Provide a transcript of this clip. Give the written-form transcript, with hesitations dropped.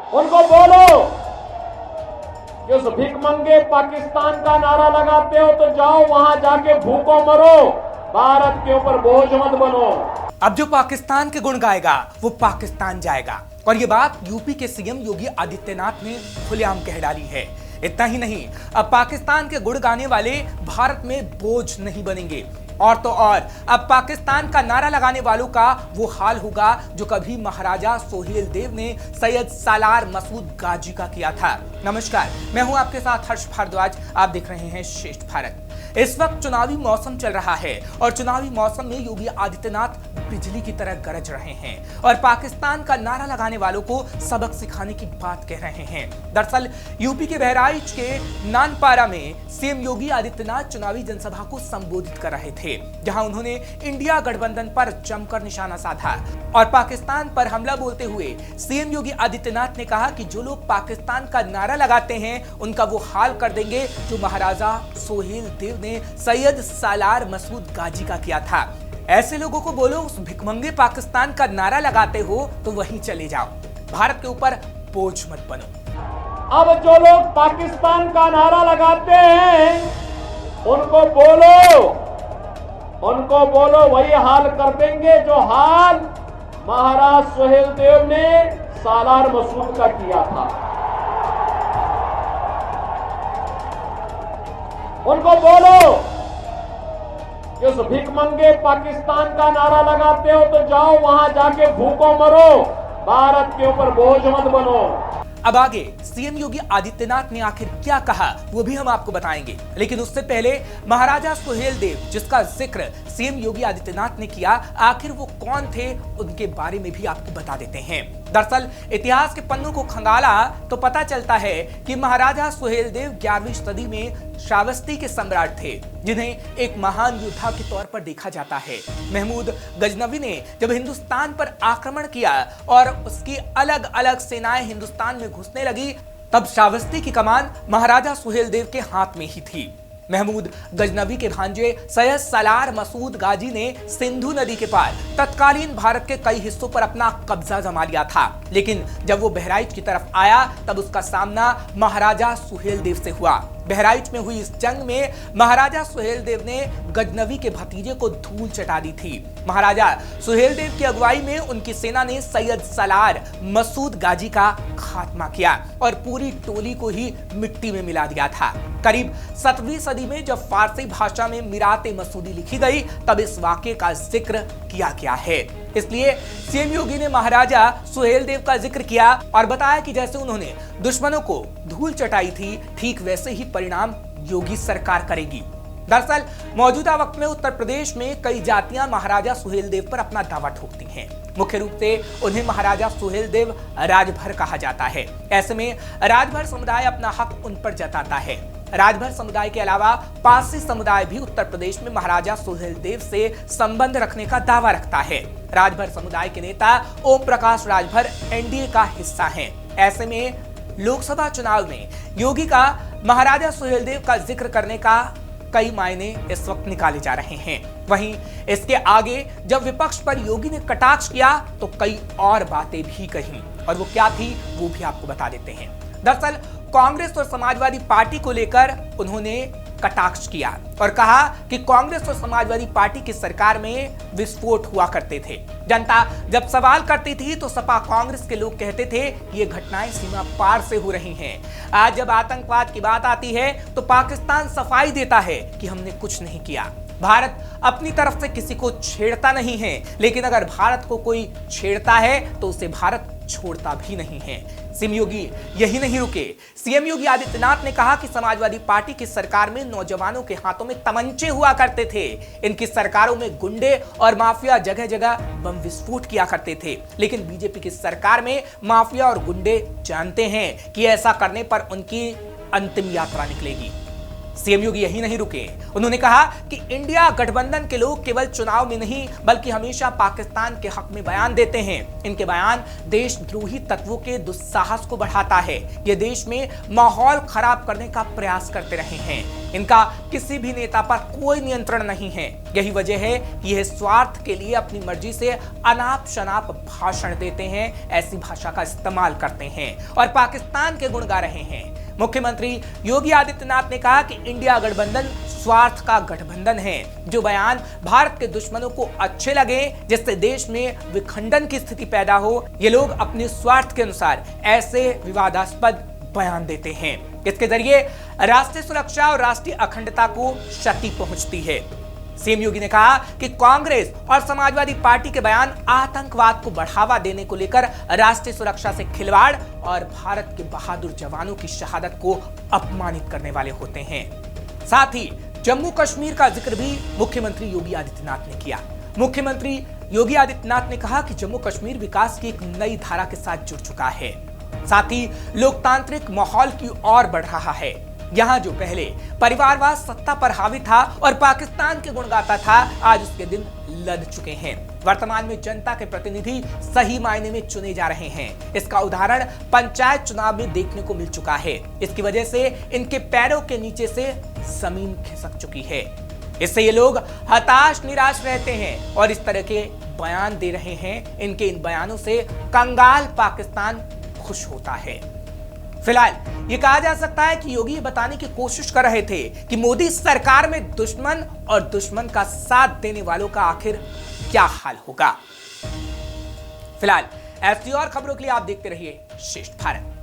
उनको बोलो कि उस भिखमंगे पाकिस्तान का नारा लगाते हो तो जाओ वहां जाके भूखों मरो, भारत के ऊपर बोझ मत बनो। अब जो पाकिस्तान के गुण गाएगा वो पाकिस्तान जाएगा, और ये बात यूपी के सीएम योगी आदित्यनाथ ने खुलेआम कह डाली है। इतना ही नहीं, अब पाकिस्तान के गुण गाने वाले भारत में बोझ नहीं बनेंगे, और तो और अब पाकिस्तान का नारा लगाने वालों का वो हाल होगा जो कभी महाराजा सोहेल देव ने सैयद सालार मसूद गाजी का किया था। नमस्कार, मैं हूं आपके साथ हर्ष भारद्वाज। आप देख रहे हैं श्रेष्ठ भारत। इस वक्त चुनावी मौसम चल रहा है और चुनावी मौसम में योगी आदित्यनाथ बिजली की तरह गरज रहे हैं और पाकिस्तान का नारा लगाने वालों को सबक सिखाने की बात कह रहे हैं। दरअसल यूपी के बहराइच के नानपारा में सीएम योगी आदित्यनाथ चुनावी जनसभा को संबोधित कर रहे थे, जहां उन्होंने इंडिया गठबंधन पर जमकर निशाना साधा और पाकिस्तान पर हमला बोलते हुए सीएम योगी आदित्यनाथ ने कहा कि जो लोग पाकिस्तान का नारा लगाते हैं उनका वो हाल कर देंगे जो महाराजा सोहेल देव ने सैयद सालार मसूद गाजी का किया था। ऐसे लोगों को बोलो उस भिखमंगे पाकिस्तान का नारा लगाते हो तो वहीं चले जाओ, भारत के ऊपर बोझ मत बनो। अब जो लोग पाकिस्तान का नारा लगाते हैं उनको बोलो वही हाल कर देंगे जो हाल महाराज सोहेल देव ने सालार मसूद का किया था। उनको बोलो कि उस भिखमंगे पाकिस्तान का नारा लगाते हो तो जाओ वहां जाके भूखों मरो, भारत के ऊपर बोझ मत बनो। अब आगे सीएम योगी आदित्यनाथ ने आखिर क्या कहा वो भी हम आपको बताएंगे, लेकिन उससे पहले महाराजा सोहेल देव जिसका जिक्र सीएम योगी आदित्यनाथ ने किया, आखिर वो कौन थे उनके बारे में भी आपको बता देते हैं। दरअसल इतिहास के पन्नों को खंगाला तो पता चलता है कि महाराजा सोहेल देव 11वीं सदी में श्रावस्ती के सम्राट थे, जिन्हें एक महान योद्धा के तौर पर देखा जाता है। महमूद गजनवी ने जब हिंदुस्तान पर आक्रमण किया और उसकी अलग अलग सेनाएं हिंदुस्तान में घुसने लगी, तब श्रावस्ती की कमान महाराजा सोहेल देव के हाथ में ही थी। महमूद गजनवी के भांजे सैयद सालार मसूद गाजी ने सिंधु नदी के पार तत्कालीन भारत के कई हिस्सों पर अपना कब्जा जमा लिया था, लेकिन जब वो बहराइच की तरफ आया तब उसका सामना महाराजा सोहेल देव से हुआ। बहराइच में हुई इस जंग में महाराजा सोहेल देव ने गजनवी के भतीजे को धूल चटा दी थी। महाराजा सोहेल देव की अगुवाई में उनकी सेना ने सैयद सालार मसूद गाजी का खात्मा किया और पूरी टोली को ही मिट्टी में मिला दिया था। करीब 7वीं सदी में जब फारसी भाषा में मिराते मसूदी लिखी गई तब इस वाकये का जिक्र किया गया है। इसलिए सीएम योगी ने महाराजा सोहेल देव का जिक्र किया और बताया कि जैसे उन्होंने दुश्मनों को धूल चटाई थी, ठीक वैसे ही परिणाम योगी सरकार करेगी। दरअसल मौजूदा वक्त में उत्तर प्रदेश में कई जातियां महाराजा सोहेल देव पर अपना दावा ठोकती हैं। मुख्य रूप से उन्हें महाराजा सोहेल देव राजभर कहा जाता है। ऐसे में राजभर समुदाय अपना हक उन पर जताता है। राजभर समुदाय के अलावा पारसी समुदाय भी उत्तर प्रदेश में महाराजा सोहेल देव से संबंध रखने का दावा रखता है। राजभर समुदाय के नेता ओम प्रकाश राजभर एनडीए का हिस्सा हैं। ऐसे में लोकसभा चुनाव में योगी का महाराजा सोहेल देव का जिक्र करने का कई मायने इस वक्त निकाले जा रहे हैं। वहीं इसके आगे जब विपक्ष पर योगी ने कटाक्ष किया तो कई और बातें भी कही, और वो क्या थी वो भी आपको बता देते हैं। दरअसल कांग्रेस और समाजवादी पार्टी को लेकर उन्होंने कटाक्ष किया और कहा कि कांग्रेस और समाजवादी पार्टी की सरकार में विस्फोट हुआ करते थे। जनता जब सवाल करती थी तो सपा कांग्रेस के लोग कहते थे कि ये घटनाएं सीमा पार से हो रही हैं। आज जब आतंकवाद की बात आती है तो पाकिस्तान सफाई देता है कि हमने कुछ नहीं किया। भारत अपनी तरफ से किसी को छेड़ता नहीं है, लेकिन अगर भारत को कोई छेड़ता है तो उसे भारत छोड़ता भी नहीं है। सीएम योगी यही नहीं रुके। सीएम योगी आदित्यनाथ ने कहा कि समाजवादी पार्टी की सरकार में नौजवानों के हाथों में तमंचे हुआ करते थे। इनकी सरकारों में गुंडे और माफिया जगह जगह बम विस्फोट किया करते थे, लेकिन बीजेपी की सरकार में माफिया और गुंडे जानते हैं कि ऐसा करने पर उनकी अंतिम यात्रा निकलेगी। सीएम योगी यही नहीं रुके, उन्होंने कहा कि इंडिया गठबंधन के लोग केवल चुनाव में नहीं बल्कि हमेशा पाकिस्तान के हक में बयान देते हैं। इनके बयान देशद्रोही तत्वों के दुस्साहस को बढ़ाता है। ये देश में माहौल खराब करने का प्रयास करते रहे हैं। इनका किसी भी नेता पर कोई नियंत्रण नहीं है। यही वजह है कि यह स्वार्थ के लिए अपनी मर्जी से अनाप शनाप भाषण देते हैं, ऐसी भाषा का इस्तेमाल करते हैं और पाकिस्तान के गुण गा रहे हैं। मुख्यमंत्री योगी आदित्यनाथ ने कहा कि इंडिया गठबंधन स्वार्थ का गठबंधन है। जो बयान भारत के दुश्मनों को अच्छे लगे, जिससे देश में विखंडन की स्थिति पैदा हो, ये लोग अपने स्वार्थ के अनुसार ऐसे विवादास्पद बयान देते हैं। इसके जरिए राष्ट्रीय सुरक्षा और राष्ट्रीय अखंडता को क्षति पहुंचती है। सीएम योगी ने कहा कि कांग्रेस और समाजवादी पार्टी के बयान आतंकवाद को बढ़ावा देने को लेकर राष्ट्रीय सुरक्षा से खिलवाड़ और भारत के बहादुर जवानों की शहादत को अपमानित करने वाले होते हैं। साथ ही जम्मू कश्मीर का जिक्र भी मुख्यमंत्री योगी आदित्यनाथ ने किया। मुख्यमंत्री योगी आदित्यनाथ ने कहा कि जम्मू कश्मीर विकास की एक नई धारा के साथ जुड़ चुका है, साथ ही लोकतांत्रिक माहौल की ओर बढ़ रहा है। यहाँ जो पहले परिवारवाद सत्ता पर हावी था और पाकिस्तान के गुण गाता था, आज उसके दिन लद चुके हैं। वर्तमान में जनता के प्रतिनिधि सही मायने में चुने जा रहे हैं। इसका उदाहरण पंचायत चुनाव में देखने को मिल चुका है। इसकी वजह से इनके पैरों के नीचे से जमीन खिसक चुकी है। इससे ये लोग हताश निराश रहते हैं और इस तरह के बयान दे रहे हैं। इनके इन बयानों से कंगाल पाकिस्तान खुश होता है। फिलहाल ये कहा जा सकता है कि योगी ये बताने की कोशिश कर रहे थे कि मोदी सरकार में दुश्मन और दुश्मन का साथ देने वालों का आखिर क्या हाल होगा। फिलहाल ऐसी और खबरों के लिए आप देखते रहिए श्रेष्ठ भारत।